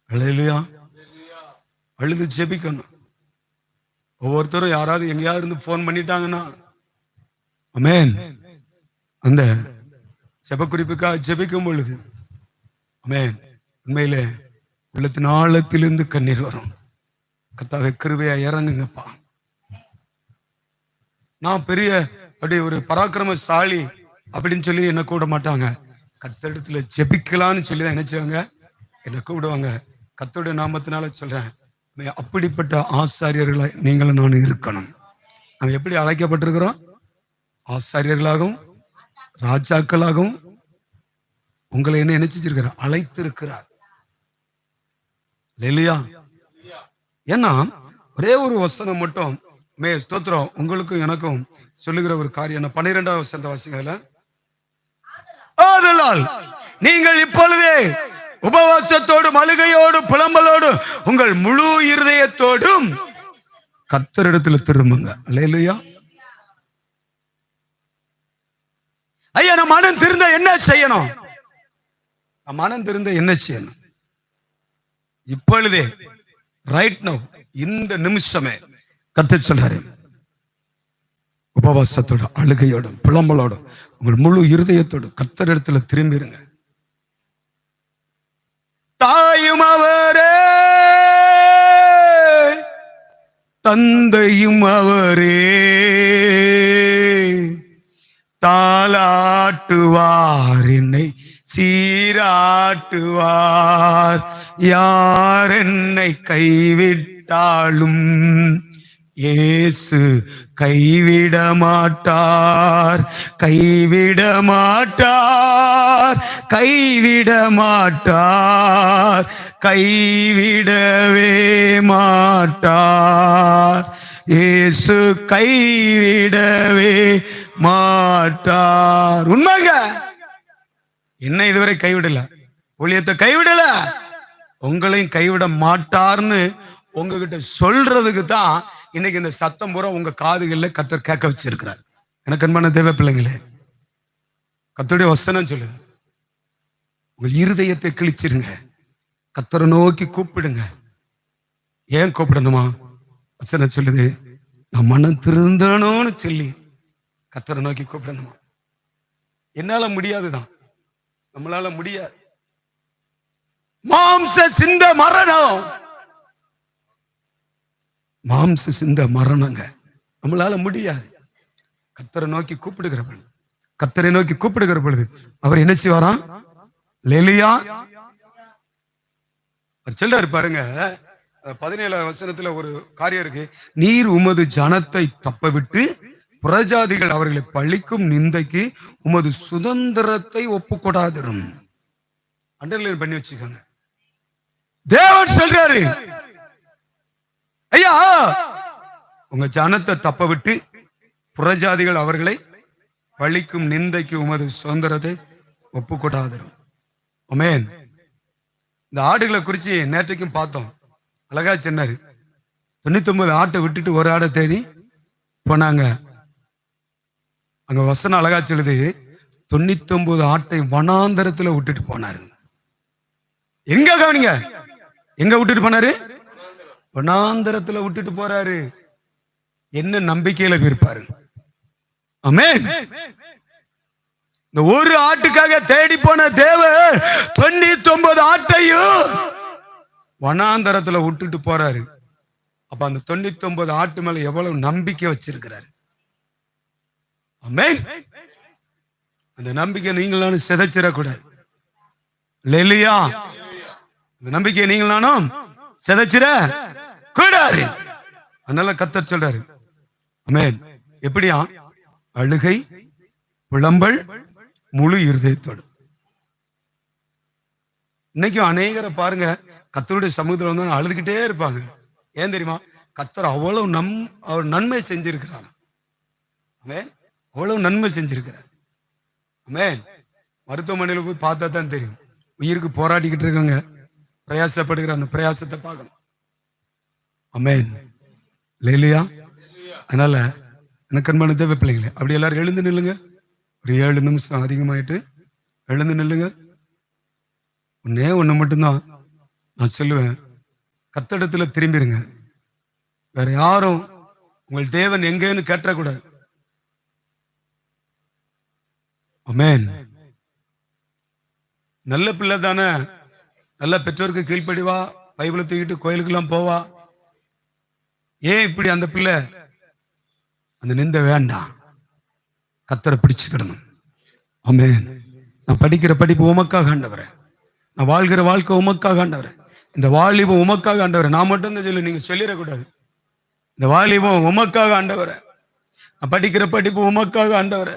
அல்லேலூயா. அழுது ஜெபிக்கணும். ஒவ்வொருத்தரும் யாராவது எங்கேயாவது இருந்து போன் பண்ணிட்டாங்கன்னா ஆமென், அந்த ஜெப குறிப்புக்காக ஜெபிக்கும் பொழுது ஆமென், உண்மையிலே உள்ளத்தின் ஆழத்திலிருந்து கண்ணீர் வரும். கர்த்தாவே கிருபையா இறங்குங்கப்பா. நான் பெரிய அப்படி ஒரு பராக்கிரமசாலி அப்படின்னு சொல்லி என்ன கூப்பிட மாட்டாங்க. கர்த்தரிடத்துல ஜெபிக்கலான்னு சொல்லிதான் நினைச்சுவாங்க, என்ன கூப்பிடுவாங்க. கர்த்தருடைய நாமத்தினால சொல்றேன், அப்படிப்பட்ட ஆசாரியர்களை நீங்களும் நானும் இருக்கணும். நம்ம எப்படி அழைக்கப்பட்டிருக்கிறோம்? ஆசாரியர்களாகவும் ராஜாக்களாகவும் உங்களை என்ன நினைச்சிருக்கிறார்? அழைத்திருக்கிறார். இல்லையா? ஏன்னா ஒரே ஒரு வசனம் மட்டும் ஸ்தோத்திரம் உங்களுக்கும் எனக்கும் சொல்லுகிற ஒரு காரியம். 12வது வசனத்தை வாசிக்கல. ஆதலால் நீங்கள் இப்பொழுதே உபவாசத்தோடும் அழுகையோடும் புலம்பலோடும் உங்கள் முழு இருதயத்தோடும் கர்த்தரிடத்தில் திரும்புங்க. அல்லேலூயா. ஐயா, நான் மனம் திருந்த என்ன செய்யணும்? மனம் திருந்த என்ன செய்யணும்? இப்பொழுதே, ரைட் நவ், இந்த நிமிஷமே கர்த்தர் சொல்றாரு, உபவாசத்தோட அழுகையோட புலம்பலோட உங்கள் முழு இருதயத்தோடு கர்த்தரிடத்துல திரும்பிருங்க. தாயும் அவரே, தந்தையும் அவரே, தாளாட்டுவார், என்னை சீராட்டுவார். யார் என்னை கைவிட்டாலும் இயேசு கைவிட மாட்டார், கைவிட மாட்டார், கைவிட மாட்டார், கைவிடவே மாட்டார். இயேசு கைவிடவே மாட்டார். உண்மைங்க, என்ன இதுவரை கைவிடல, ஊழியத்தை கைவிடல, உங்களையும் கைவிட மாட்டார்னு உங்ககிட்ட சொல்றதுக்கு தான் இன்னைக்கு இந்த சத்தம் பூரா உங்க காதுகள்ல கர்த்தர் கேட்க வச்சிருக்கிறார். எனக்கு அன்பான தேவ பிள்ளைங்களே, கர்த்தருடைய வசனம் சொல்லுங்க, உங்கள் இருதயத்தை கிழிச்சிருங்க, கர்த்தரை நோக்கி கூப்பிடுங்க. ஏன் கூப்பிடணுமா? வசனம் சொல்லுது, நான் மனம் திருந்தணும்னு சொல்லி கர்த்தரை நோக்கி கூப்பிடணுமா? என்னால முடியாதுதான், நம்மளால முடியாது. மாம்ச சிந்த மரணம், மாம்ச சிந்த மரணங்க, நம்மளால முடியாது. கர்த்தரை நோக்கி கூப்பிடுகிற பொழுது, கர்த்தரை நோக்கி கூப்பிடுகிற பொழுது அவர் என்ன செய்வாராம்? லேலியா சொல்றாரு பாருங்க, 17வது வசனத்துல ஒரு காரியம் இருக்கு. நீர் உமது ஜனத்தை தப்ப விட்டு புறஜாதிகள் அவர்களை பழிக்கும் நிந்தைக்கு உமது சுதந்திரத்தை ஒப்புக்கொடாதிரும். அண்டர்லைன் பண்ணி வச்சுக்கோங்க. தேவன் சொல்றாரு, ஐயா, உங்க ஜனத்தை தப்ப விட்டு புறஜாதிகள் அவர்களை பழிக்கும் நிந்தைக்கு உமது சுதந்திரத்தை ஒப்புக்கொடாதிரும். ஆமென். இந்த ஆடுகளை குறிச்சு நேற்றைக்கும் பார்த்தோம். அழகா சொன்னாரு. 99 ஆட்டை விட்டுட்டு ஒரு ஆடை தேடி போனாங்க. அங்க வசனம் அழகா சொல்லுது, 99 ஆட்டை வனாந்தரத்துல விட்டுட்டு போனாரு. எங்க கவனிங்க, எங்க விட்டுட்டு போனாரு? வனாந்தரத்துல விட்டுட்டு போறாரு. என்ன நம்பிக்கையில இருப்பாரு? ஆமென். இந்த ஒரு ஆட்டுக்காக தேடி போன தேவன் 99 ஆட்டையும் வனாந்தரத்துல விட்டுட்டு போறாரு. அப்ப அந்த 99 ஆட்டு மேல எவ்வளவு நம்பிக்கை வச்சிருக்கிறாரு. ஆமென். அந்த நம்பிக்கை நீங்களும் சிதைச்சிடக்கூடாது. இல்லையா? அந்த நம்பிக்கை நீங்களும் சிதைச்சிட கூடாது. அதனால கர்த்தர் சொல்றாரு. ஆமென். எப்படியா? அழுகை, புலம்பல், முழு இருதயத்தோடு. இன்னைக்கும் அநேகரை பாருங்க, கர்த்தருடைய சமூகத்துல வந்து அழுதுகிட்டே இருப்பாங்க. ஏன் தெரியுமா? கர்த்தர் அவ்வளவு அவர் நன்மை செஞ்சிருக்கிறார். ஆமென். அவ்வளவு நன்மை செஞ்சிருக்கிறார். ஆமென். மருத்துவமனையில போய் பார்த்தா தான் தெரியும். உயிருக்கு போராடிக்கிட்டு இருக்காங்க, பிரயாசப்படுகிற அந்த பிரயாசத்தை பார்க்கணும். ஆமென். இல்லையா? அதனால எனக்கு அன்பான தேவ பிள்ளைங்களே, அப்படி எல்லாரும் எழுந்து நில்லுங்க. ஒரு 7 நிமிஷம் அதிகமாயிட்டு எழுந்து நில்லுங்க. ஒன்னே ஒண்ணு மட்டும்தான் நான் சொல்லுவேன், கர்த்தரிடத்துல திரும்பிருங்க. வேற யாரும் உங்கள் தேவன் எங்கன்னு கேட்டக்கூடாது. ஆமென். நல்ல பிள்ளை தானே, நல்ல பெற்றோருக்கு கீழ்ப்படிவா, பைபிளை தூக்கிட்டு கோயிலுக்கு எல்லாம் போவா. ஏன் இப்படி அந்த பிள்ளை? அந்த நிந்த வேண்டாம், கர்த்தரை பிடிச்சுக்கிடணும். ஆமென். நான் படிக்கிற படிப்பு உமக்காக ஆண்டவரே, நான் வாழ்கிற வாழ்க்கை உமக்காக ஆண்டவரே, இந்த வாலிபம் உமக்காக ஆண்டவரே. நான் மட்டும் தான் சொல்லி நீங்க சொல்லிடக்கூடாது. இந்த வாலிபம் உமக்காக ஆண்டவரே, நான் படிக்கிற படிப்பு உமக்காக ஆண்டவரே,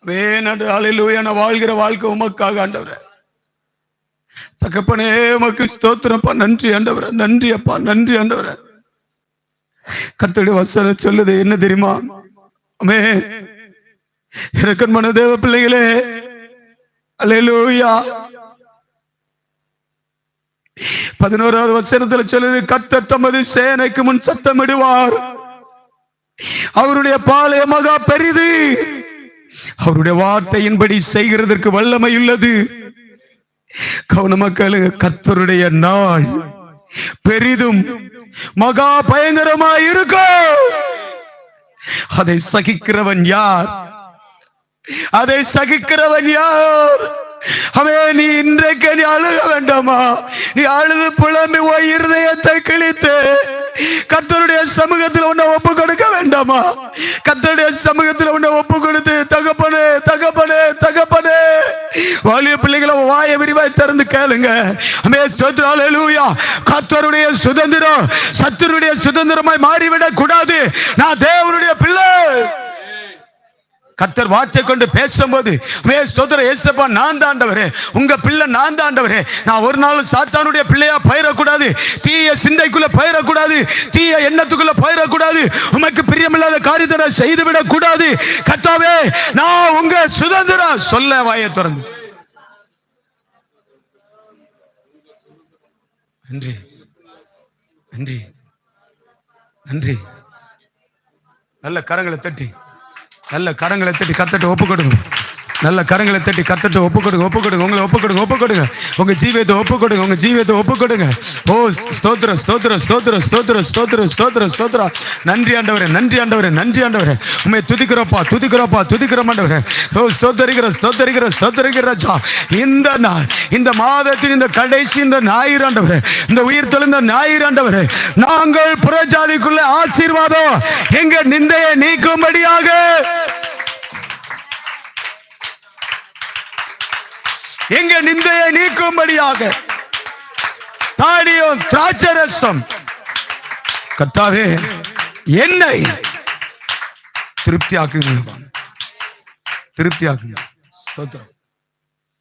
ஹல்லேலூயா, நான் வாழ்கிற வாழ்க்கை உமக்காக ஆண்டவரே. தகப்பனே உமக்கு ஸ்தோத்திரப்பா, நன்றி ஆண்டவரே, நன்றி அப்பா, நன்றி ஆண்டவரே. கர்த்தருடைய வசனம் சொல்லுது என்ன தெரியுமா? ஆமென். எனக்கு அன்பான தேவ பிள்ளைகளே, ஹல்லேலூயா, 11வது வசனத்துல சொல்லுது, கர்த்தர் தமது சேனைக்கு முன் சத்தமிடுவார், அவருடைய பாளையம் மகா பெரிது, அவருடைய வார்த்தையின்படி செய்கிறதற்கு வல்லமை உள்ளது. கவனமக்களுக்கு, கர்த்தருடைய நாள் பெரிதும் மகா பயங்கரமாய் இருக்கும். அதை சகிக்கிறவன் யார்? அதை சகிக்கிறவன் யார்? அவன் நீ இன்றைக்கு நீ அழுக வேண்டாமா? நீ அழுது புலம்பி ஓ இருதயத்தை கிழித்து கர்த்தருடைய சமூகத்தில் உன்னை ஒப்பு கொடுக்க வேண்டாமா? கர்த்தருடைய சமூகத்தில் உன்னை ஒப்பு கொடுத்து, தகப்பனே தகப்பனே தகப்பனே, வாலிய பிள்ளைகளை வாயை விரிவாய் திறந்து கேளுங்க. ஆமென். ஸ்தோத்திரம். ஹல்லேலூயா. கர்த்தருடைய சுதந்திரம் சத்துருடைய சுதந்திரமாய் மாறிவிடக் கூடாது. நான் தேவனுடைய பிள்ளை. கர்த்தர் வார்த்தை கொண்டு பேசும்போது, ஏசப்பா நான் தான் ஆண்டவரே, உங்க பிள்ளை நான் தான் ஆண்டவரே, நான் ஒரு நாள் சாத்தானுடைய பிள்ளையா பயிரக்கூடாது, தீய சிந்தைக்குள்ள பயிரக்கூடாது, தீய எண்ணத்துக்குள்ள பயிரக்கூடாது, உமக்கு பிரியமில்லாத காரியத்தை நான் செய்துவிடக் கூடாது. கர்த்தாவே, நான் உங்க சுதந்திரம் சொல்ல வாயை திறந்து. நன்றி நன்றி நன்றி. நல்ல கரங்களை தட்டி, நல்ல கரங்களை தட்டி கர்த்தர்ட்ட ஒப்பு கொடுங்க. நல்ல கரங்களை தட்டி கர்த்தர்ட்ட ஒப்பு கொடுங்க. ஒப்பு கொடுங்க, உங்களை ஒப்பு கொடுங்க, ஒப்பு கொடுங்க, உங்க ஜீவியத்தை ஒப்பு கொடுங்க, உங்க ஜீவியத்தை ஒப்பு கொடுங்க. ஓ ஸ்தோத்திர ஸ்தோத்திர ஸ்தோத்திர ஸ்தோத்திர ஸ்தோத்திர ஸ்தோத்திர ஸ்தோத்திர. நன்றி ஆண்டவரே, நன்றி ஆண்டவரே, நன்றி ஆண்டவரே. உம்மை துதிக்கிறோப்பா, துதிக்கிறோப்பா, துதிக்கிறோம் ஆண்டவரே. ஓ ஸ்தோத்திரிக்கிற ஸ்தோத்திரிக்கிற ஸ்தோத்திரிக்கிற ராஜா. இந்த நாள், இந்த மாதத்தின் இந்த கடைசி இந்த ஞாயிறு ஆண்டவரே, இந்த உயிர் தெழுந்த ஞாயிறு ஆண்டவரே, நாங்கள் புறஜாதிக்குள்ள ஆசீர்வாதம் எங்க நிந்தையை நீக்கும்படியாக, எங்க நிந்தையை நீக்கும்படியாக தாடியும் திராட்சரசம் கர்த்தாவே என்னை திருப்தியாக்குங்க, திருப்தியாக்குங்க. ஸ்தோத்திரம்.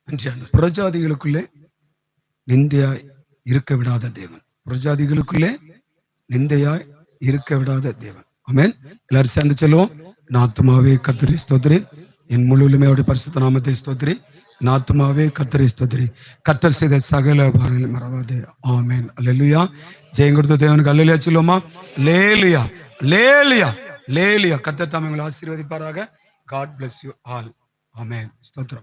நன்றி. புறஜாதிகளுக்குள்ளே நிந்தையாய் இருக்க விடாத தேவன், புறஜாதிகளுக்குள்ளே நிந்தையாய் இருக்க விடாத தேவன். ஆமென். எல்லாரும் சேர்ந்து சொல்லுவோம். நான் ஆத்துமாவே கர்த்தரை ஸ்தோத்திரி, என் முழுவதுமே அவருடைய பரிசுத்த நாமத்தை ஸ்தோத்திரி, என் ஆத்துமாவே கர்த்தரை ஸ்தோத்திரி. கர்த்தர் செய்த சகல உபகாரங்களையும் மறவாதே. ஆமென். அல்லேலூயா. ஜெயம் கொடுத்த தேவனுக்கு அல்லேலூயா சொல்லுவோமா? அல்லேலூயா, அல்லேலூயா, அல்லேலூயா. கர்த்தர் தாமே உங்களை ஆசீர்வதிப்பாராக. God bless you all. ஆமென். ஸ்தோத்திரம்.